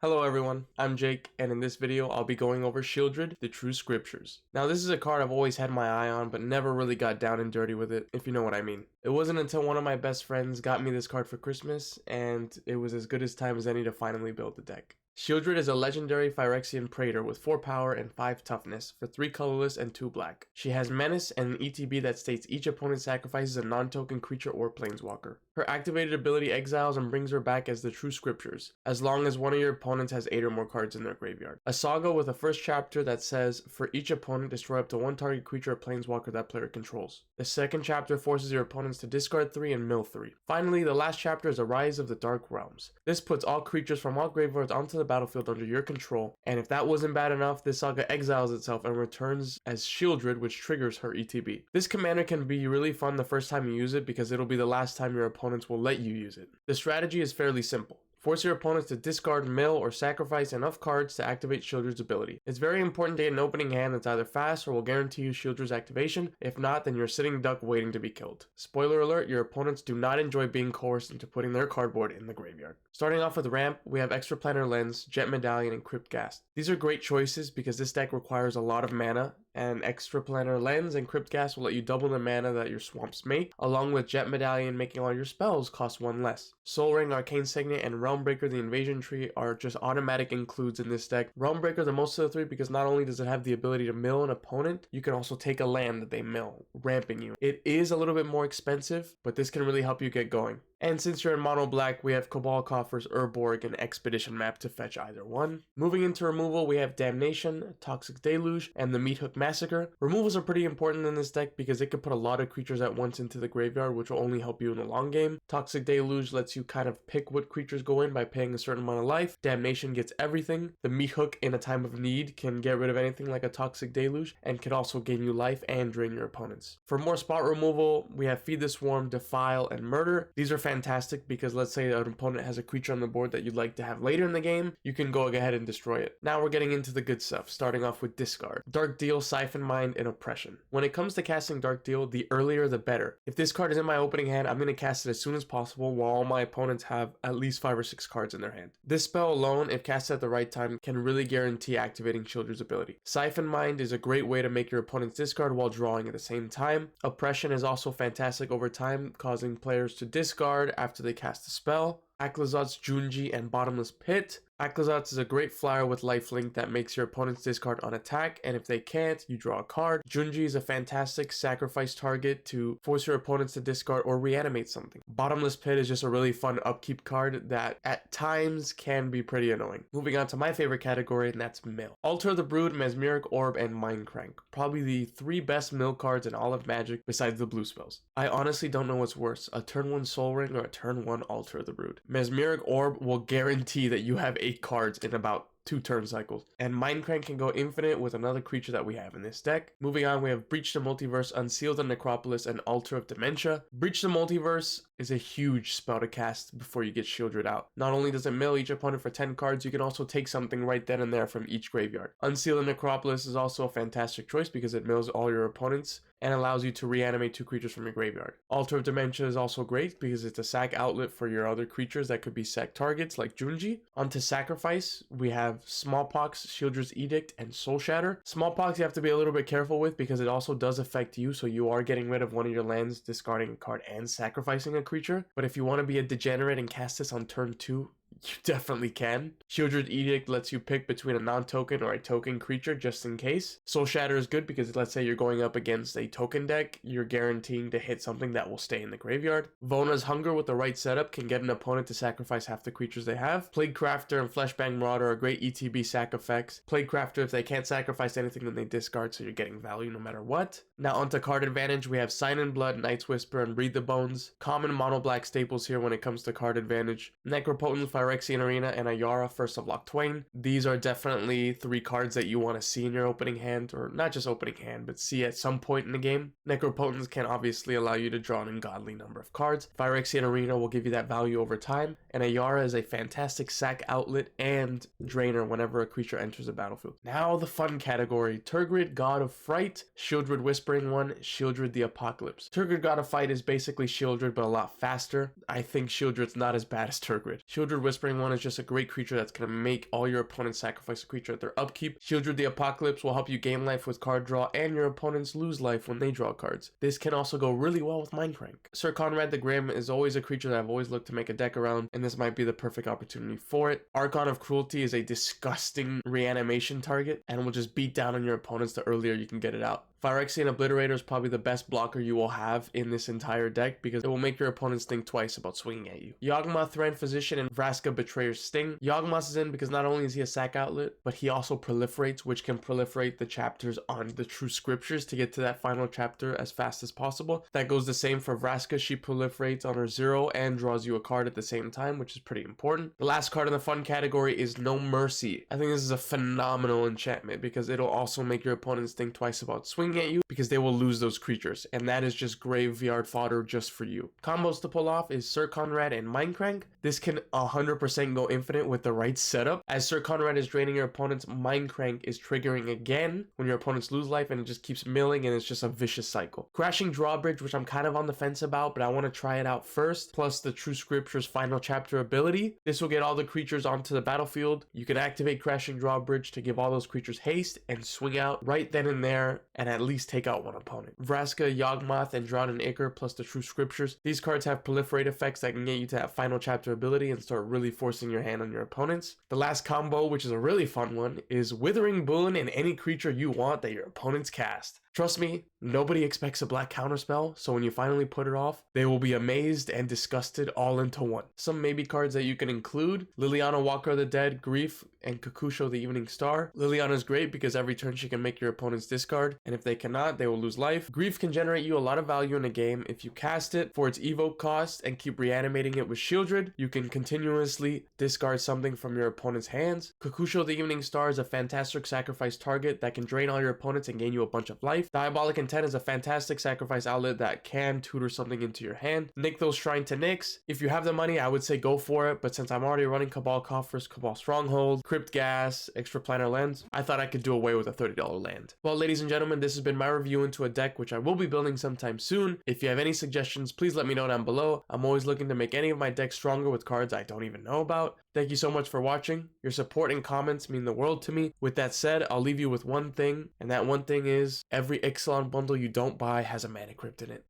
Hello everyone, I'm Jake, and in this video I'll be going over Sheoldred, the True Scriptures. Now this is a card I've always had my eye on, but never really got down and dirty with it, if you know what I mean. It wasn't until one of my best friends got me this card for Christmas, and it was as good as time as any to finally build the deck. Sheoldred is a legendary Phyrexian Praetor with 4 power and 5 toughness for 3 colorless and 2 black. She has Menace and an ETB that states each opponent sacrifices a non-token creature or planeswalker. Her activated ability exiles and brings her back as the True Scriptures, as long as one of your opponents has 8 or more cards in their graveyard. A saga with a first chapter that says, for each opponent destroy up to 1 target creature or planeswalker that player controls. The second chapter forces your opponents to discard 3 and mill 3. Finally, the last chapter is a Rise of the Dark Realms. This puts all creatures from all graveyards onto the battlefield under your control, and if that wasn't bad enough, this saga exiles itself and returns as Sheoldred, which triggers her ETB. This commander can be really fun the first time you use it because it'll be the last time your opponents will let you use it. The strategy is fairly simple. Force your opponents to discard, mill, or sacrifice enough cards to activate Sheoldred's ability. It's very important to get an opening hand that's either fast or will guarantee you Sheoldred's activation. If not, then you're a sitting duck waiting to be killed. Spoiler alert, your opponents do not enjoy being coerced into putting their cardboard in the graveyard. Starting off with ramp, we have Extraplanar Lens, Jet Medallion, and Crypt Ghast. These are great choices because this deck requires a lot of mana, and Extraplanar Lens and Crypt Ghast will let you double the mana that your swamps make, along with Jet Medallion making all your spells cost 1 less. Soul Ring, Arcane Signet, and Realmbreaker the Invasion Tree are just automatic includes in this deck. Realmbreaker the most of the 3 because not only does it have the ability to mill an opponent, you can also take a land that they mill, ramping you. It is a little bit more expensive, but this can really help you get going. And since you're in mono black, we have Cabal Coffers, Urborg, and Expedition Map to fetch either one. Moving into removal, we have Damnation, Toxic Deluge, and the Meat Hook Massacre. Removals are pretty important in this deck because it can put a lot of creatures at once into the graveyard, which will only help you in the long game. Toxic Deluge lets you kind of pick what creatures go in by paying a certain amount of life. Damnation gets everything. The Meat Hook in a time of need can get rid of anything like a Toxic Deluge and can also gain you life and drain your opponents. For more spot removal, we have Feed the Swarm, Defile, and Murder. These are fantastic because let's say an opponent has a creature on the board that you'd like to have later in the game, you can go ahead and destroy it. Now we're getting into the good stuff, starting off with Discard. Dark Deal, Siphon Mind, and Oppression. When it comes to casting Dark Deal, the earlier the better. If this card is in my opening hand, I'm going to cast it as soon as possible while all my opponents have at least 5 or 6 cards in their hand. This spell alone, if casted at the right time, can really guarantee activating Sheoldred's ability. Siphon Mind is a great way to make your opponents discard while drawing at the same time. Oppression is also fantastic over time, causing players to discard after they cast a spell. Aclazot's Junji and Bottomless Pit. Aclazot's is a great flyer with lifelink that makes your opponents discard on attack, and if they can't, you draw a card. Junji is a fantastic sacrifice target to force your opponents to discard or reanimate something. Bottomless Pit is just a really fun upkeep card that at times can be pretty annoying. Moving on to my favorite category, and that's mill. Altar of the Brood, Mesmeric Orb, and Mindcrank. Probably the 3 best mill cards in all of Magic besides the blue spells. I honestly don't know what's worse, a turn 1 Soul Ring or a turn 1 Altar of the Brood. Mesmeric Orb will guarantee that you have 8 cards in about 2 turn cycles, and Mindcrank can go infinite with another creature that we have in this deck. Moving on, we have Breach the Multiverse, Unseal the Necropolis, and Altar of Dementia. Breach the Multiverse is a huge spell to cast before you get Sheoldred out. Not only does it mill each opponent for 10 cards, you can also take something right then and there from each graveyard. Unseal the Necropolis is also a fantastic choice because it mills all your opponents and allows you to reanimate 2 creatures from your graveyard. Altar of Dementia is also great because it's a sack outlet for your other creatures that could be sack targets like Junji. Onto Sacrifice, we have Smallpox, Sheoldred's Edict, and Soul Shatter. Smallpox you have to be a little bit careful with because it also does affect you, so you are getting rid of one of your lands, discarding a card, and sacrificing a creature. But if you want to be a degenerate and cast this on turn 2, you definitely can. Sheoldred's Edict lets you pick between a non-token or a token creature just in case. Soul Shatter is good because let's say you're going up against a token deck, you're guaranteeing to hit something that will stay in the graveyard. Vona's Hunger with the right setup can get an opponent to sacrifice half the creatures they have. Plague Crafter and Fleshbang Marauder are great ETB sack effects. Plague Crafter, if they can't sacrifice anything, then they discard, so you're getting value no matter what. Now onto card advantage, we have Sign in Blood, Night's Whisper, and Breathe the Bones. Common mono black staples here when it comes to card advantage. Necropotent, Phyrexian Arena, and Ayara, First of Lock Twain. These are definitely 3 cards that you want to see in your opening hand, or not just opening hand, but see at some point in the game. Necropotence can obviously allow you to draw an ungodly number of cards. Phyrexian Arena will give you that value over time, and Ayara is a fantastic sack outlet and drainer whenever a creature enters the battlefield. Now the fun category, Tergrid, God of Fright, Sheoldred Whispering One, Sheoldred the Apocalypse. Tergrid, God of Fight is basically Sheoldred but a lot faster. I think Sheoldred's not as bad as Tergrid. Sheoldred Whispering Whispering One is just a great creature that's going to make all your opponents sacrifice a creature at their upkeep. Sheoldred the Apocalypse will help you gain life with card draw, and your opponents lose life when they draw cards. This can also go really well with Mindcrank. Sir Conrad the Grim is always a creature that I've always looked to make a deck around, and this might be the perfect opportunity for it. Archon of Cruelty is a disgusting reanimation target, and will just beat down on your opponents the earlier you can get it out. Phyrexian Obliterator is probably the best blocker you will have in this entire deck because it will make your opponents think twice about swinging at you. Yawgmoth, Thran Physician, and Vraska Betrayer's Sting. Yawgmoth is in because not only is he a sack outlet, but he also proliferates, which can proliferate the chapters on the True Scriptures to get to that final chapter as fast as possible. That goes the same for Vraska. She proliferates on her 0 and draws you a card at the same time, which is pretty important. The last card in the fun category is No Mercy. I think this is a phenomenal enchantment because it'll also make your opponents think twice about swinging at you because they will lose those creatures, and that is just graveyard fodder just for you. Combos to pull off is Sir Conrad and Mindcrank. This can 100% go infinite with the right setup. As Sir Conrad is draining your opponents, Mindcrank is triggering again when your opponents lose life, and it just keeps milling, and it's just a vicious cycle. Crashing Drawbridge, which I'm kind of on the fence about, but I want to try it out first, plus the True Scriptures final chapter ability. This will get all the creatures onto the battlefield. You can activate Crashing Drawbridge to give all those creatures haste and swing out right then and there and at least take out one opponent. Vraska, Yawgmoth, and Drowned in Ichor plus the True Scriptures. These cards have proliferate effects that can get you to that final chapter ability and start really forcing your hand on your opponents. The last combo, which is a really fun one, is Withering Boon and any creature you want that your opponents cast. Trust me, nobody expects a black counterspell, so when you finally put it off, they will be amazed and disgusted all into one. Some maybe cards that you can include: Liliana Walker of the Dead, Grief, and Kakusho the Evening Star. Liliana is great because every turn she can make your opponents discard, and if they cannot, they will lose life. Grief can generate you a lot of value in a game. If you cast it for its evoke cost and keep reanimating it with Sheoldred, you can continuously discard something from your opponent's hands. Kakusho the Evening Star is a fantastic sacrifice target that can drain all your opponents and gain you a bunch of life. Diabolic Intent is a fantastic sacrifice outlet that can tutor something into your hand. Nykthos Shrine to Nyx. If you have the money, I would say go for it, but since I'm already running Cabal Coffers, Cabal Stronghold, Crypt Gas, Extra Planar Lens, I thought I could do away with a $30 land. Well, ladies and gentlemen, this has been my review into a deck which I will be building sometime soon. If you have any suggestions, please let me know down below. I'm always looking to make any of my decks stronger with cards I don't even know about. Thank you so much for watching. Your support and comments mean the world to me. With that said, I'll leave you with one thing, and that one thing is every Ixalan bundle you don't buy has a Mana Crypt in it.